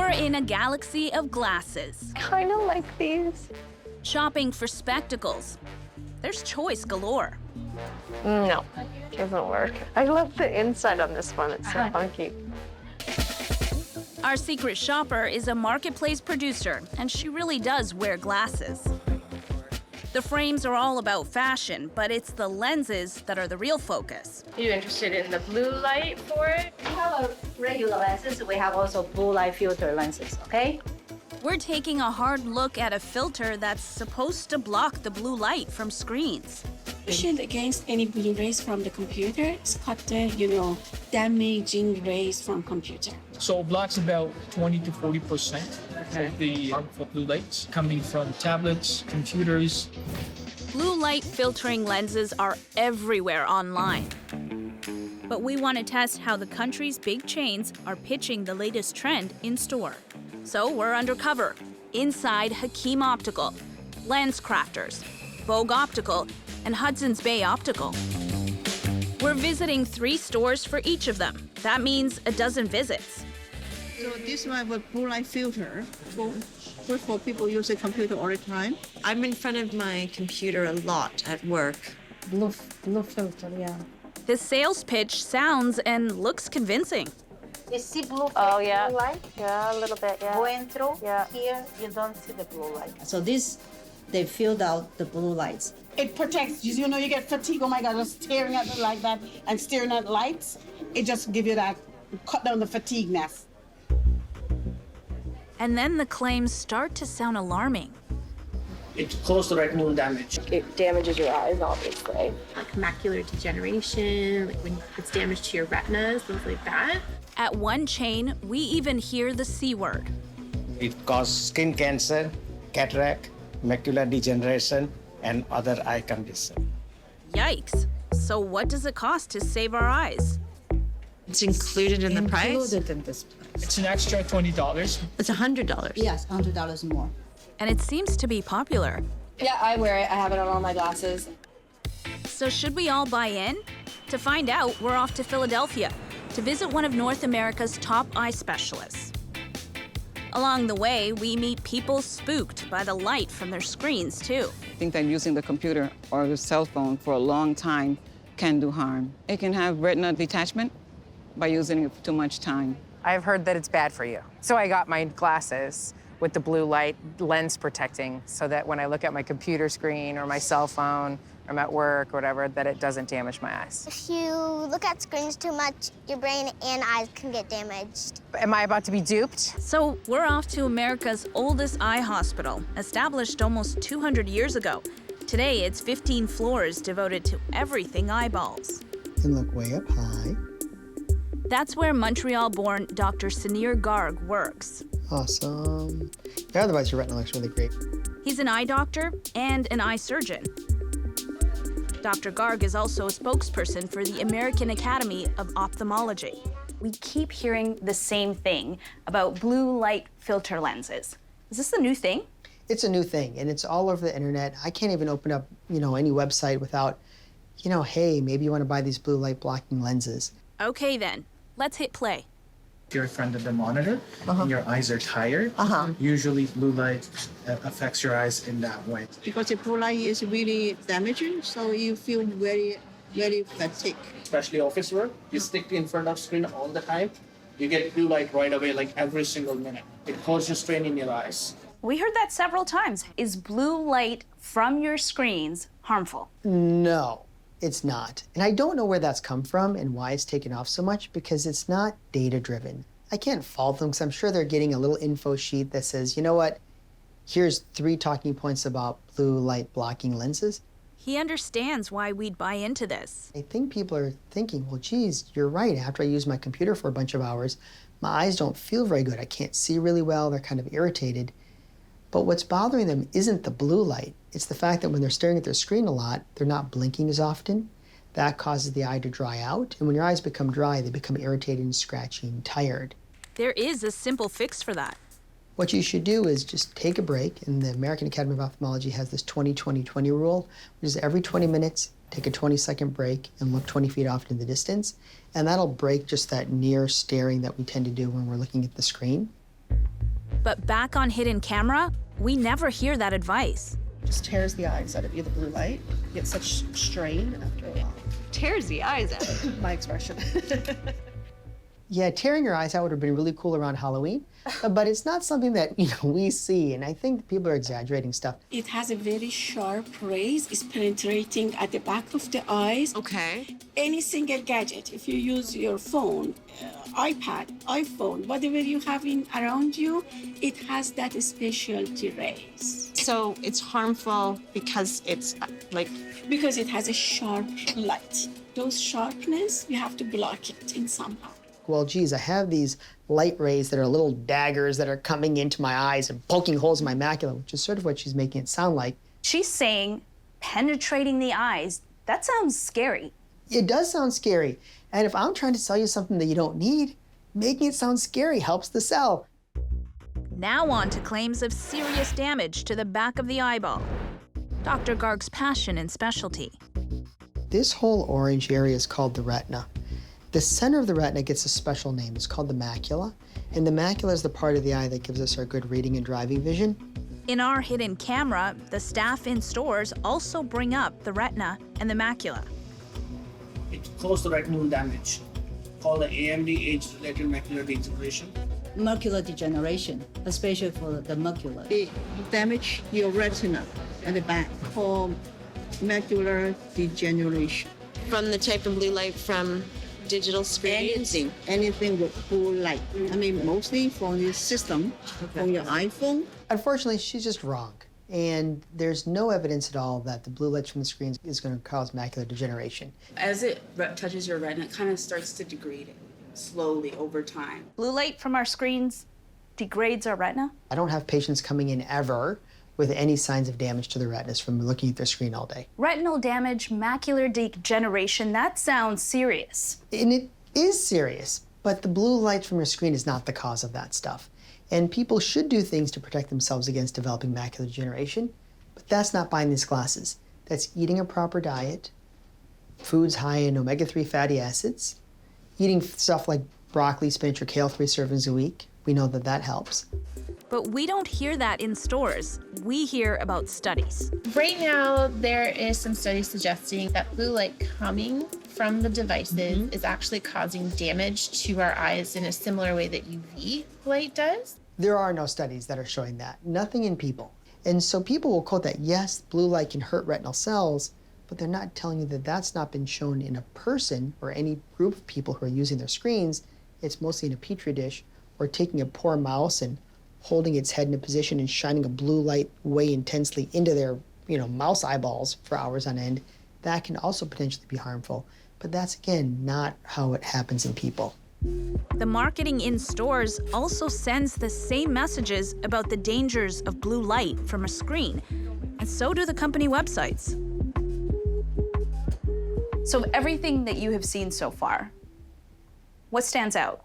You're in a galaxy of glasses. Kind of like these. Shopping for spectacles. There's choice galore. No, doesn't work. I love the inside on this one. It's so funky. Our secret shopper is a marketplace producer, and she really does wear glasses. The frames are all about fashion, but it's the lenses that are the real focus. Are you interested in the blue light for it? We have regular lenses. We have also blue light filter lenses, okay? We're taking a hard look at a filter that's supposed to block the blue light from screens. Protection against any blue rays from the computer. Cut the, damaging rays from computer. So it blocks about 20 to 40% of the harmful blue lights coming from tablets, computers. Blue light filtering lenses are everywhere online. But we want to test how the country's big chains are pitching the latest trend in store. So we're undercover, inside Hakim Optical, Lens Crafters, Vogue Optical, and Hudson's Bay Optical. We're visiting 3 stores for each of them. That means a dozen visits. So this one with blue light filter for people using computer all the time. I'm in front of my computer a lot at work. Blue filter, yeah. The sales pitch sounds and looks convincing. You see blue Oh, yeah. blue light? Yeah, a little bit, yeah. Going through Yeah. here, you don't see the blue light. So this, they filled out the blue lights. It protects you. You get fatigue, oh my God, just staring at it like that and staring at lights. It just gives you that, cut down the fatigueness. And then the claims start to sound alarming. It causes the retinal damage. It damages your eyes, obviously. Like macular degeneration, like when it's damage to your retinas, things like that. At one chain, we even hear the C word. It causes skin cancer, cataract, macular degeneration, and other eye conditions. Yikes. So what does it cost to save our eyes? It's included in the price? Included in this price. It's an extra $20. It's $100. Yes, $100 more. And it seems to be popular. Yeah, I wear it. I have it on all my glasses. So should we all buy in? To find out, we're off to Philadelphia to visit one of North America's top eye specialists. Along the way, we meet people spooked by the light from their screens, too. I think that using the computer or the cell phone for a long time can do harm. It can have retina detachment by using it for too much time. I've heard that it's bad for you. So I got my glasses with the blue light lens protecting so that when I look at my computer screen or my cell phone, or I'm at work or whatever, that it doesn't damage my eyes. If you look at screens too much, your brain and eyes can get damaged. Am I about to be duped? So we're off to America's oldest eye hospital, established almost 200 years ago. Today, it's 15 floors devoted to everything eyeballs. And look way up high. That's where Montreal-born Dr. Sunir Garg works. Awesome. Yeah, otherwise your retina looks really great. He's an eye doctor and an eye surgeon. Dr. Garg is also a spokesperson for the American Academy of Ophthalmology. We keep hearing the same thing about blue light filter lenses. Is this a new thing? It's a new thing, and it's all over the internet. I can't even open up, any website without, hey, maybe you want to buy these blue light blocking lenses. Okay, then. Let's hit play. If you're in front of the monitor and your eyes are tired, usually blue light affects your eyes in that way. Because the blue light is really damaging, so you feel very, very fatigued. Especially office work, you stick in front of screen all the time, you get blue light right away, like every single minute. It causes strain in your eyes. We heard that several times. Is blue light from your screens harmful? No. It's not. And I don't know where that's come from and why it's taken off so much, because it's not data-driven. I can't fault them because I'm sure they're getting a little info sheet that says, you know what, here's 3 talking points about blue light blocking lenses. He understands why we'd buy into this. I think people are thinking, well, geez, you're right. After I use my computer for a bunch of hours, my eyes don't feel very good. I can't see really well. They're kind of irritated. But what's bothering them isn't the blue light. It's the fact that when they're staring at their screen a lot, they're not blinking as often. That causes the eye to dry out. And when your eyes become dry, they become irritated and scratchy and tired. There is a simple fix for that. What you should do is just take a break. And the American Academy of Ophthalmology has this 20-20-20 rule, which is every 20 minutes, take a 20-second break and look 20 feet off into the distance. And that'll break just that near staring that we tend to do when we're looking at the screen. But back on hidden camera, we never hear that advice. Just tears the eyes out of you, the blue light. You get such strain after a while. Tears the eyes out. My expression. Yeah, tearing your eyes out would have been really cool around Halloween, but it's not something that we see, and I think people are exaggerating stuff. It has a very sharp rays. It's penetrating at the back of the eyes. Okay. Any single gadget, if you use your phone, iPad, iPhone, whatever you have around you, it has that specialty rays. So it's harmful because it's Because it has a sharp light. Those sharpness, you have to block it in somehow. Well, geez, I have these light rays that are little daggers that are coming into my eyes and poking holes in my macula, which is sort of what she's making it sound like. She's saying penetrating the eyes. That sounds scary. It does sound scary. And if I'm trying to sell you something that you don't need, making it sound scary helps the sell. Now on to claims of serious damage to the back of the eyeball. Dr. Garg's passion and specialty. This whole orange area is called the retina. The center of the retina gets a special name. It's called the macula. And the macula is the part of the eye that gives us our good reading and driving vision. In our hidden camera, the staff in stores also bring up the retina and the macula. It causes the retinal damage, called the AMD, age-related macular degeneration. Macular degeneration, especially for the macula. It damage your retina at the back, called macular degeneration. From the type of blue light from digital screens? Anything with blue light. I mean, mostly from your system, from your iPhone. Unfortunately, she's just wrong. And there's no evidence at all that the blue light from the screens is going to cause macular degeneration. As it touches your retina, it kind of starts to degrade it slowly over time. Blue light from our screens degrades our retina? I don't have patients coming in ever with any signs of damage to their retinas from looking at their screen all day. Retinal damage, macular degeneration, that sounds serious. And it is serious, but the blue light from your screen is not the cause of that stuff. And people should do things to protect themselves against developing macular degeneration, but that's not buying these glasses. That's eating a proper diet, foods high in omega-3 fatty acids, eating stuff like broccoli, spinach, or kale 3 servings a week. We know that that helps. But we don't hear that in stores. We hear about studies. Right now, there is some studies suggesting that blue light coming from the devices is actually causing damage to our eyes in a similar way that UV light does. There are no studies that are showing that, nothing in people. And so people will quote that, yes, blue light can hurt retinal cells, but they're not telling you that that's not been shown in a person or any group of people who are using their screens. It's mostly in a petri dish or taking a poor mouse and holding its head in a position and shining a blue light way intensely into their, mouse eyeballs for hours on end. That can also potentially be harmful. But that's, again, not how it happens in people. The marketing in stores also sends the same messages about the dangers of blue light from a screen, and so do the company websites. So everything that you have seen so far, what stands out?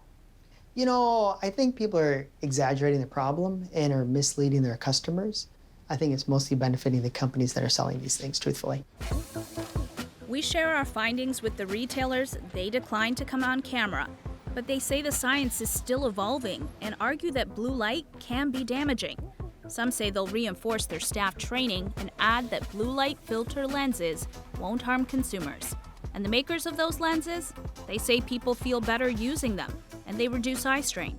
I think people are exaggerating the problem and are misleading their customers. I think it's mostly benefiting the companies that are selling these things, truthfully. We share our findings with the retailers. They decline to come on camera, but they say the science is still evolving and argue that blue light can be damaging. Some say they'll reinforce their staff training and add that blue light filter lenses won't harm consumers. And the makers of those lenses, they say people feel better using them and they reduce eye strain.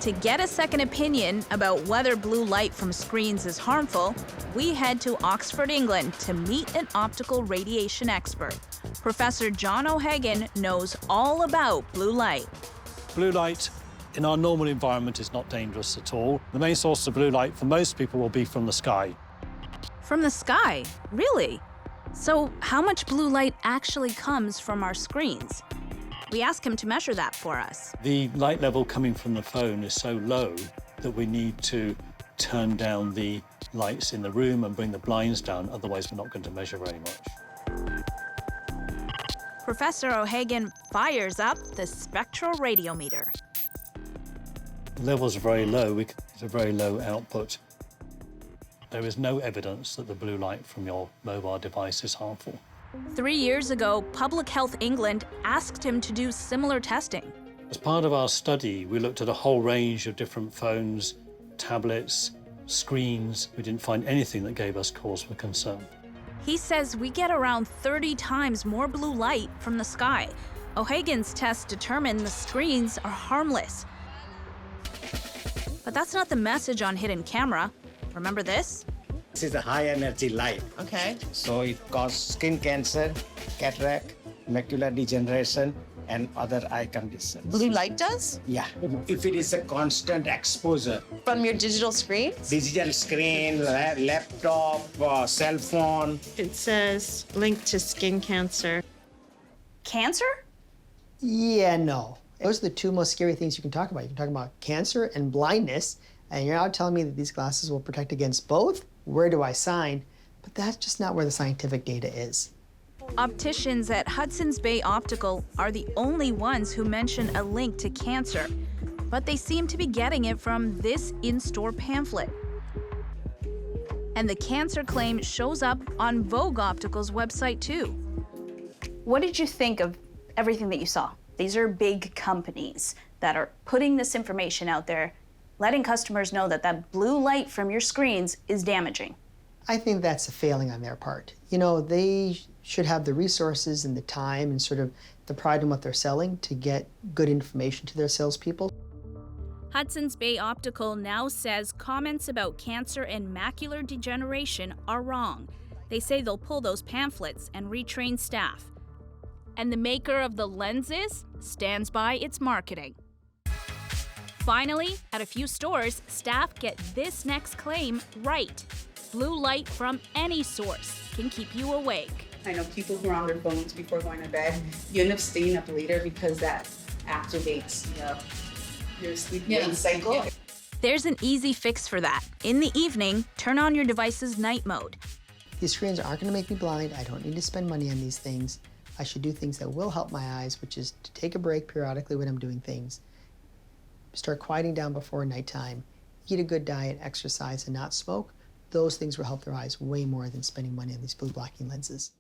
To get a second opinion about whether blue light from screens is harmful, we head to Oxford, England to meet an optical radiation expert. Professor John O'Hagan knows all about blue light. Blue light in our normal environment is not dangerous at all. The main source of blue light for most people will be from the sky. From the sky? Really? So how much blue light actually comes from our screens? We asked him to measure that for us. The light level coming from the phone is so low that we need to turn down the lights in the room and bring the blinds down, otherwise we're not going to measure very much. Professor O'Hagan fires up the spectral radiometer. The levels are very low, it's a very low output. There is no evidence that the blue light from your mobile device is harmful. 3 years ago, Public Health England asked him to do similar testing. As part of our study, we looked at a whole range of different phones, tablets, screens. We didn't find anything that gave us cause for concern. He says we get around 30 times more blue light from the sky. O'Hagan's tests determined the screens are harmless. But that's not the message on hidden camera. Remember this? This is a high energy light. Okay. So it causes skin cancer, cataract, macular degeneration, and other eye conditions. Blue light does? Yeah, if it is a constant exposure. From your digital screens? Digital screen, laptop, cell phone. It says linked to skin cancer. Cancer? Yeah, no. Those are the two most scary things you can talk about. You can talk about cancer and blindness, and you're now telling me that these glasses will protect against both? Where do I sign? But that's just not where the scientific data is. Opticians at Hudson's Bay Optical are the only ones who mention a link to cancer, but they seem to be getting it from this in-store pamphlet. And the cancer claim shows up on Vogue Optical's website too. What did you think of everything that you saw? These are big companies that are putting this information out there, letting customers know that that blue light from your screens is damaging. I think that's a failing on their part. You know, they should have the resources and the time and sort of the pride in what they're selling to get good information to their salespeople. Hudson's Bay Optical now says comments about cancer and macular degeneration are wrong. They say they'll pull those pamphlets and retrain staff. And the maker of the lenses stands by its marketing. Finally, at a few stores, staff get this next claim right. Blue light from any source can keep you awake. I know people who are on their phones before going to bed, you end up staying up later because that activates your sleep cycle. Yeah. There's an easy fix for that. In the evening, turn on your device's night mode. These screens aren't going to make me blind. I don't need to spend money on these things. I should do things that will help my eyes, which is to take a break periodically when I'm doing things. Start quieting down before nighttime. Eat a good diet, exercise, and not smoke. Those things will help their eyes way more than spending money on these blue blocking lenses.